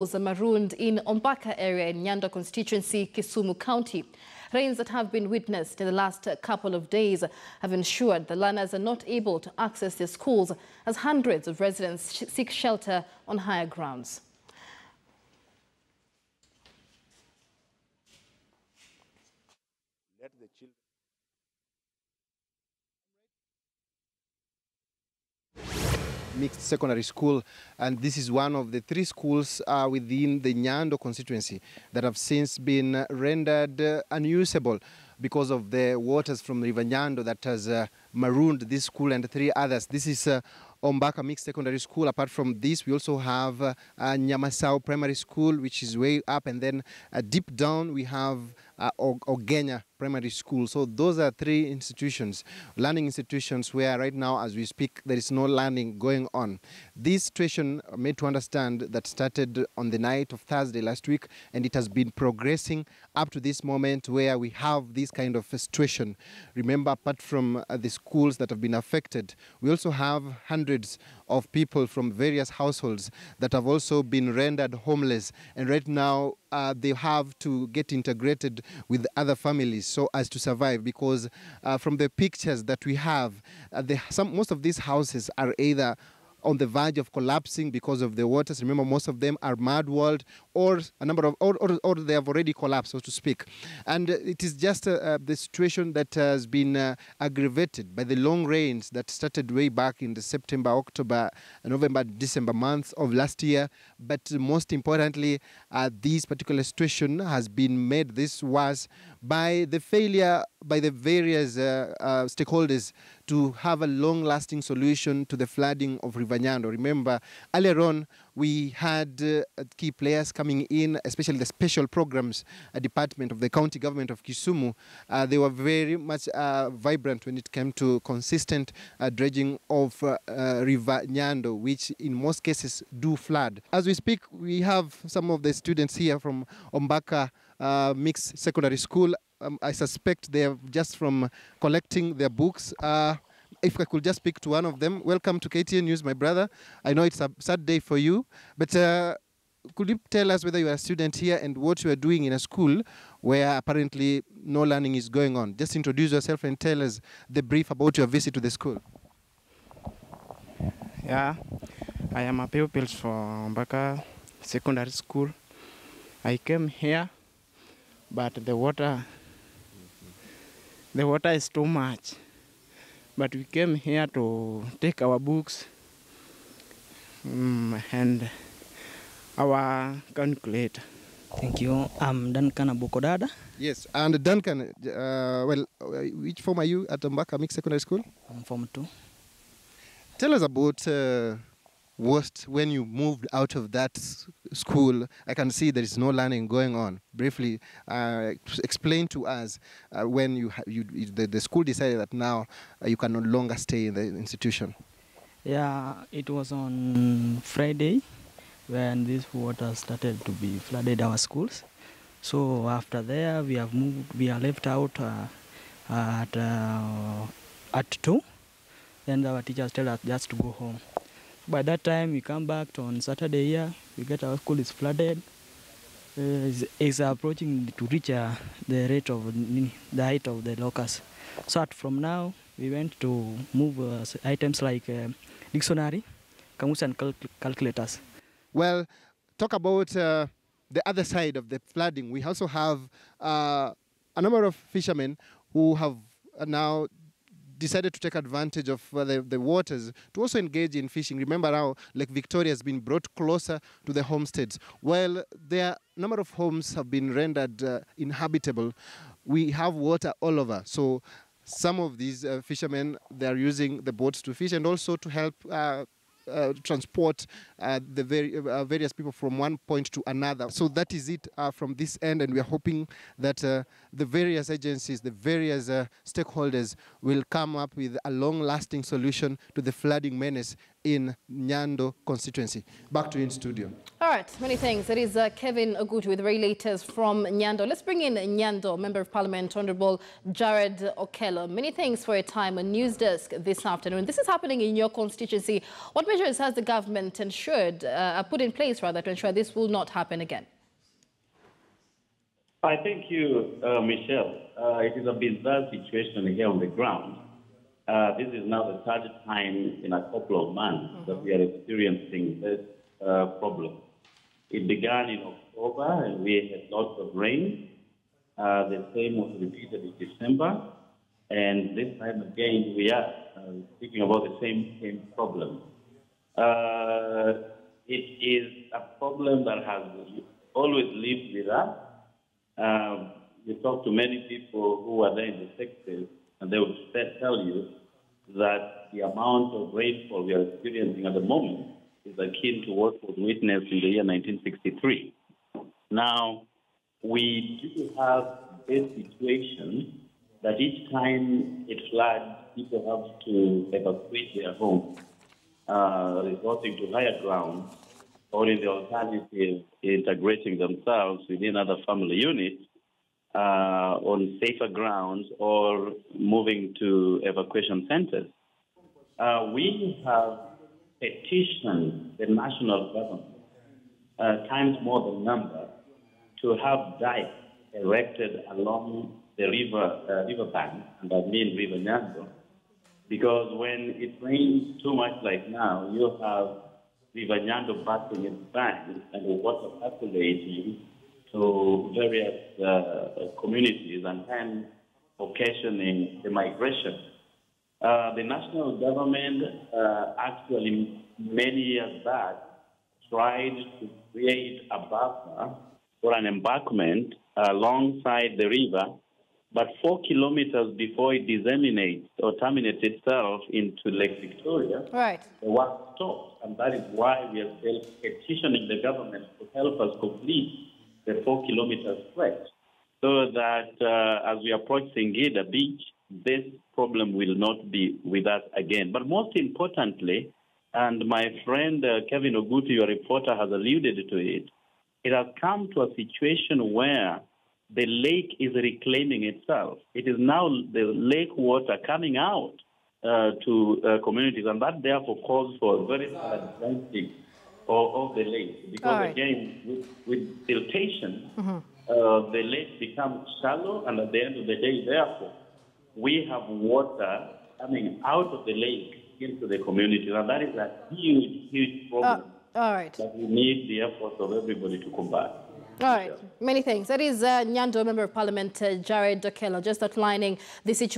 Was marooned in Ombaka area in Nyando constituency, Kisumu County. Rains that have been witnessed in the last couple of days have ensured the learners are not able to access their schools as hundreds of residents seek shelter on higher grounds. Let the children Mixed Secondary School, and this is one of the 3 schools within the Nyando constituency that have since been rendered unusable because of the waters from River Nyando that has marooned this school and 3 others. This is Ombaka Mixed Secondary School. Apart from this, we also have Nyamasao Primary School, which is way up, and then deep down we have Ogenya Primary School. So those are 3 institutions, learning institutions, where right now as we speak there is no learning going on. This situation made to understand that started on the night of Thursday last week, and it has been progressing up to this moment where we have this kind of situation. Remember, apart from the schools that have been affected, we also have hundreds of people from various households that have also been rendered homeless, and right now they have to get integrated with other families so as to survive, because from the pictures that we have, most of these houses are either on the verge of collapsing because of the waters. Remember, most of them are mud-walled, or a number of, or they have already collapsed, so to speak. And it is just the situation that has been aggravated by the long rains that started way back in the September, October, November, December months of last year. But most importantly, this particular situation has been made this worse by the failure by the various stakeholders to have a long-lasting solution to the flooding of River Nyando. Remember, earlier on, we had key players coming in, especially the special programs department of the county government of Kisumu. They were very much vibrant when it came to consistent dredging of River Nyando, which in most cases do flood. As we speak, we have some of the students here from Ombaka Mixed Secondary School. I suspect they are just from collecting their books. If I could just speak to one of them. Welcome to KTN News, my brother. I know it's a sad day for you, but could you tell us whether you are a student here and what you are doing in a school where apparently no learning is going on? Just introduce yourself and tell us the brief about your visit to the school. Yeah, I am a pupil for Ombaka Secondary School. I came here, but the water is too much. But we came here to take our books and our calculator. Thank you. I'm Duncan Abokodada. Yes, and Duncan, which form are you at Ombaka Mixed Secondary School? I'm Form 2. Tell us about when you moved out of that school. I can see there is no learning going on. Briefly, explain to us when the school decided that now you can no longer stay in the institution. Yeah, it was on Friday when this water started to be flooded our schools. So after there, we have moved. We are left out at 2. Then our teachers tell us just to go home. By that time, we come back on Saturday here. We get our school is flooded. It's approaching to reach the height of the locust. So from now, we went to move items like dictionary, kamus and calculators. Well, talk about the other side of the flooding. We also have a number of fishermen who have now decided to take advantage of the waters to also engage in fishing. Remember how Lake Victoria has been brought closer to the homesteads. Well, a number of homes have been rendered inhabitable. We have water all over. So some of these fishermen, they are using the boats to fish and also to help transport the various people from one point to another. So that is it from this end, and we are hoping that the various agencies, the various stakeholders will come up with a long-lasting solution to the flooding menace in Nyando constituency. Back to you in studio. All right, many thanks. It is Kevin Ogutu with the very latest from Nyando. Let's bring in Nyando, Member of Parliament, Honorable Jared Okello. Many thanks for your time on News Desk this afternoon. This is happening in your constituency. What measures has the government put in place rather, to ensure this will not happen again? I thank you, Michelle. It is a bizarre situation here on the ground. This is now the third time in a couple of months that we are experiencing this problem. It began in October and we had lots of rain. The same was repeated in December. And this time again, we are speaking about the same problem. It is a problem that has always lived with us. You talk to many people who are there in the sector, and they will tell you that the amount of rainfall we are experiencing at the moment is akin to what was witnessed in the year 1963. Now, we do have this situation that each time it floods, people have to evacuate their homes, resorting to higher ground, or in the alternative, integrating themselves within other family units on safer grounds or moving to evacuation centers. We have petitioned the national government, times more than number, to have dikes erected along the riverbank, and I mean River Nyando, because when it rains too much like now, you have River Nyando bursting its banks and the water percolating to various communities and hence occasioning the migration. The national government actually many years back tried to create a buffer or an embankment alongside the river, but 4 kilometers before it disseminates or terminates itself into Lake Victoria, the work stopped. And that is why we are still petitioning the government to help us complete the 4 kilometer stretch, so that as we approach Singida Beach, this problem will not be with us again. But most importantly, and my friend Kevin Ogutu, your reporter, has alluded to it, it has come to a situation where the lake is reclaiming itself. It is now the lake water coming out to communities, and that therefore calls for very sad cleansing of the lake. Because again, with siltation, the lake becomes shallow, and at the end of the day, therefore, we have water coming out of the lake into the community, and that is a huge, huge problem that we need the efforts of everybody to combat. All right, many thanks. That is Nyando, Member of Parliament, Jared Okello, just outlining the situation.